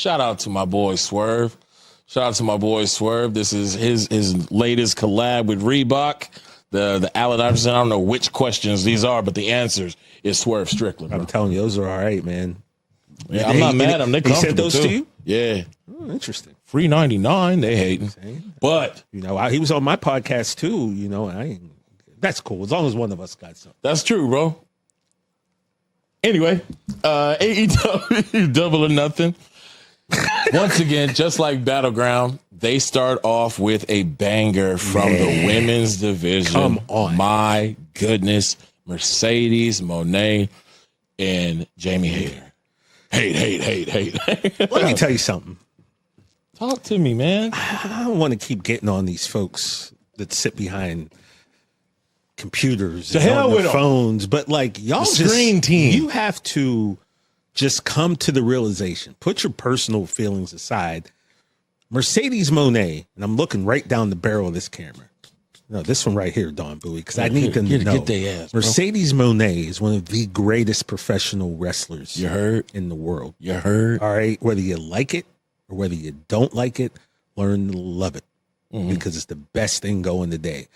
shout out to my boy Swerve. This is his latest collab with Reebok. The Allen Iverson. I don't know which questions these are, but the answers is Swerve Strickland. Bro. I'm telling you, those are all right, man. Yeah, I'm not mad at them. They sent those too. to you? Yeah. Oh, interesting. Free 99. They hating. But he was on my podcast too. That's cool as long as one of us got something. That's true, bro. Anyway, AEW Double or Nothing. Once again, just like Battleground, they start off with a banger from the women's division. Come on. My goodness. Mercedes, Monè, and Jamie Hayter. Hate. Let me tell you something. Talk to me, man. I don't want to keep getting on these folks that sit behind computers to hell with phones, but like y'all screen team. You have to just come to the realization. Put your personal feelings aside. Mercedes Monè, and I'm looking right down the barrel of this camera. No, this one right here, Don Bowie, because I need them to know. Get their ass, bro. Mercedes Monè is one of the greatest professional wrestlers in the world. You heard? All right, whether you like it or whether you don't like it, learn to love it because it's the best thing going today.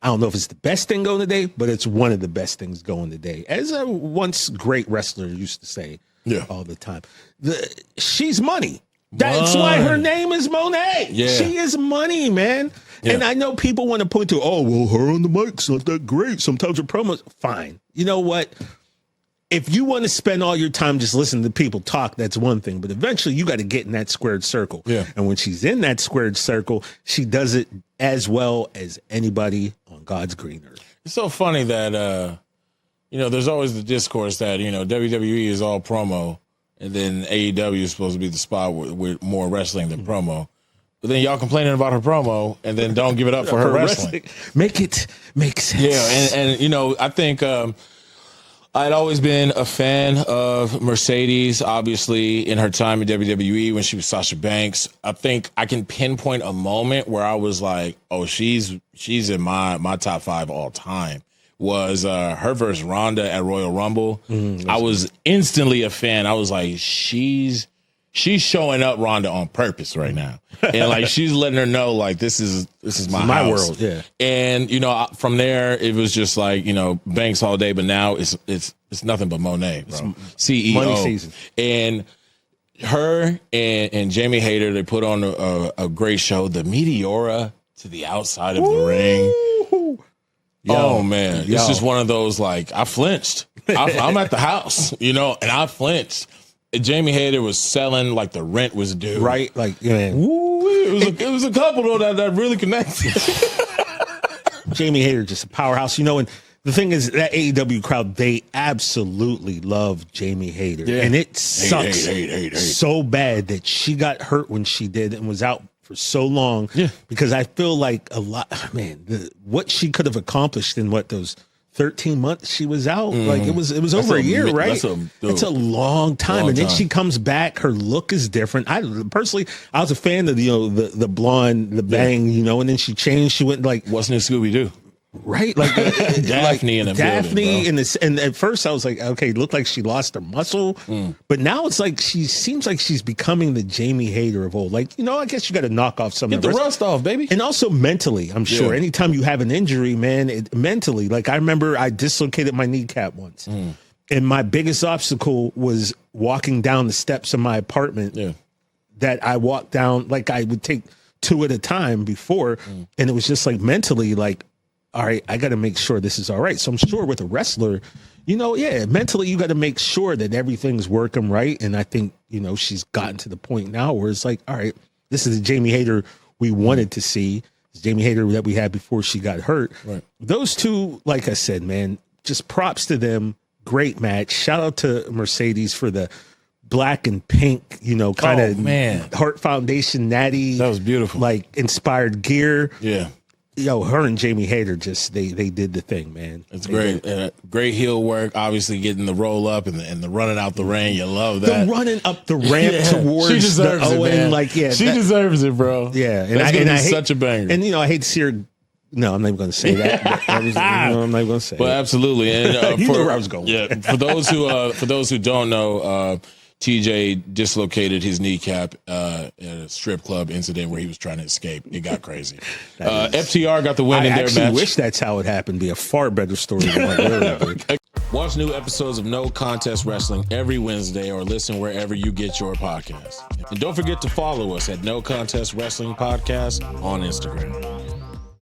I don't know if it's the best thing going today, but it's one of the best things going today. As a once great wrestler used to say all the time, she's money. That's why her name is Monè. Yeah. She is money, man. Yeah. And I know people want to point to, her on the mic's not that great. Sometimes her promos, fine. You know what? If you want to spend all your time just listening to people talk, that's one thing. But eventually you got to get in that squared circle. Yeah. And when she's in that squared circle, she does it as well as anybody on God's green earth. It's so funny that, there's always the discourse that, WWE is all promo. And then AEW is supposed to be the spot with more wrestling than promo. But then y'all complaining about her promo and then don't give it up for her wrestling. Make it make sense. Yeah, and I think I'd always been a fan of Mercedes, obviously, in her time in WWE when she was Sasha Banks. I think I can pinpoint a moment where I was like, she's in my top 5 all time. Was her versus Ronda at Royal Rumble. I was instantly a fan. I was like, she's showing up Ronda on purpose right now. And like she's letting her know like this is my house. World, yeah. And from there it was just like, Banks all day, but now it's nothing but Monè, bro. CEO. Money season. And her and Jamie Hayter, they put on a great show. The Meteora to the outside of the ring. Oh man, it's just one of those like I flinched. I'm at the house, and I flinched. And Jamie Hayter was selling like the rent was due, right? Like it was a couple though that really connected. Jamie Hayter just a powerhouse, and the thing is that AEW crowd, they absolutely love Jamie Hayter, and it sucks so bad that she got hurt when she did and was out for so long, because I feel like what she could have accomplished in those 13 months she was out, like it was over a year, right? It's a long time, and then she comes back. Her look is different. I was a fan of the blonde, the bang, and then she changed. She went like wasn't it Scooby Doo? Right, like Daphne in the building, and at first I was like, okay, it looked like she lost her muscle, but now it's like she seems like she's becoming the Jamie Hayter of old. Like, I guess you got to knock off some get the rust off, baby, and also mentally. I'm sure anytime you have an injury, man, mentally. Like I remember I dislocated my kneecap once, and my biggest obstacle was walking down the steps of my apartment. Yeah, that I walked down like I would take 2 at a time before, and it was just like mentally like, all right, I got to make sure this is all right. So I'm sure with a wrestler, mentally you got to make sure that everything's working right. And I think, she's gotten to the point now where it's like, all right, this is the Jamie Hayter we wanted to see. It's Jamie Hayter that we had before she got hurt. Right. Those two, like I said, man, just props to them. Great match. Shout out to Mercedes for the black and pink, kind of Hart Foundation natty. That was beautiful. Like inspired gear. Yeah. Her and Jamie Hayter just they did the thing, man. It's great. Great heel work. Obviously, getting the roll up and the running out the ring. You love that. The running up the ramp towards she deserves the Owen, it, man. she deserves it, bro. Yeah, and I hate such a banger. And I hate to see her. No, I'm not even going to say that. I'm not going to say. But absolutely, and you knew where I was going. Yeah, for those who don't know, TJ dislocated his kneecap at a strip club incident where he was trying to escape. It got crazy. FTR got the win in their match. I actually wish that's how it happened. Be a far better story than what really did. Watch new episodes of No Contest Wrestling every Wednesday or listen wherever you get your podcasts. And don't forget to follow us at No Contest Wrestling Podcast on Instagram.